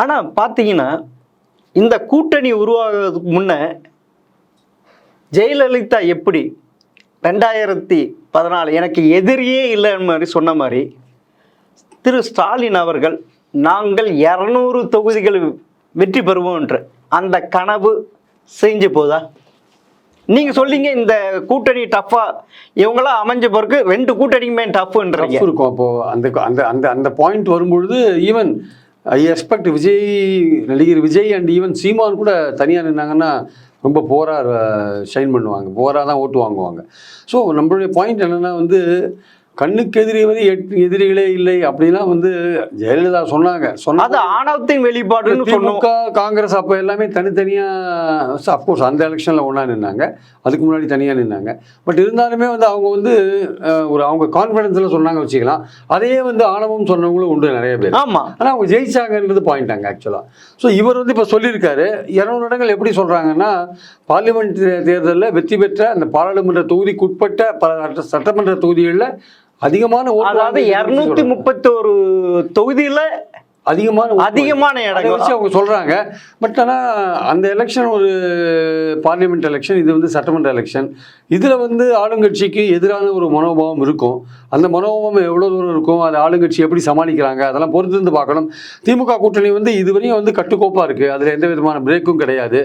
ஆனால் பார்த்தீங்கன்னா இந்த கூட்டணி உருவாகிறதுக்கு முன்ன ஜெயலலிதா எப்படி 2014 எனக்கு எதிரியே இல்லைன்னு மாதிரி சொன்ன மாதிரி திரு ஸ்டாலின் அவர்கள் நாங்கள் 200 தொகுதிகள் வெற்றி பெறுவோம் என்று அந்த கனவு செஞ்சு போதா? நீங்க சொல்லிங்க இந்த கூட்டணி டஃபா இவங்களாம் அமைஞ்ச பிறகு 2 கூட்டணியுமே டஃப்ன்றீங்க இருக்கும். அப்போ அந்த அந்த அந்த அந்த பாயிண்ட் வரும்பொழுது ஈவன் ஐ எக்ஸ்பெக்ட் நடிகர் விஜய் அண்ட் ஈவன் சீமான் கூட தனியாக நின்னாங்கன்னா ரொம்ப போராக ஷைன் பண்ணுவாங்க, போராக தான் ஓட்டு வாங்குவாங்க. ஸோ நம்மளுடைய பாயிண்ட் என்னென்னா வந்து கண்ணுக்கு எதிரிகளே இல்லை அப்படிலாம் வந்து ஜெயலலிதா சொன்னாங்க. அது ஆணவத்தின் வெளிப்பாடுன்னு திமுக காங்கிரஸ் அப்போ எல்லாமே தனித்தனியாக அஃப்கோர்ஸ் அந்த எலெக்ஷனில் ஒன்றா நின்னாங்க, அதுக்கு முன்னாடி தனியாக நின்னாங்க. பட் இருந்தாலுமே வந்து அவங்க வந்து அவங்க கான்ஃபிடென்ஸில் சொன்னாங்க வச்சுக்கலாம். அதையே வந்து ஆணவம் சொன்னவங்களும் உண்டு நிறைய பேர். ஆமாம், ஆனால் அவங்க ஜெயிச்சாங்கன்றது பாயிண்டாங்க ஆக்சுவலாக. ஸோ இவர் வந்து இப்போ சொல்லியிருக்காரு 200 இடங்கள் எப்படி சொல்கிறாங்கன்னா பார்லிமெண்ட் தேர்தலில் வெற்றி பெற்ற அந்த பாராளுமன்ற தொகுதிக்குட்பட்ட பல சட்டமன்ற தொகுதிகளில் அதிகமான அதாவது 231 தொகுதியில் அதிகமான இடம் வச்சு அவங்க சொல்றாங்க. பட் ஆனால் அந்த எலெக்ஷன் ஒரு பார்லிமெண்ட் எலெக்ஷன், இது வந்து சட்டமன்ற எலெக்ஷன். இதில் வந்து ஆளுங்கட்சிக்கு எதிரான ஒரு மனோபாவம் இருக்கும். அந்த மனோபாவம் எவ்வளோ தூரம் இருக்கும், அது ஆளுங்கட்சி எப்படி சமாளிக்கிறாங்க, அதெல்லாம் பொறுத்து இருந்து பார்க்கணும். திமுக கூட்டணி வந்து இதுவரையும் வந்து கட்டுக்கோப்பாக இருக்குது, அதில் எந்த விதமான பிரேக்கும் கிடையாது.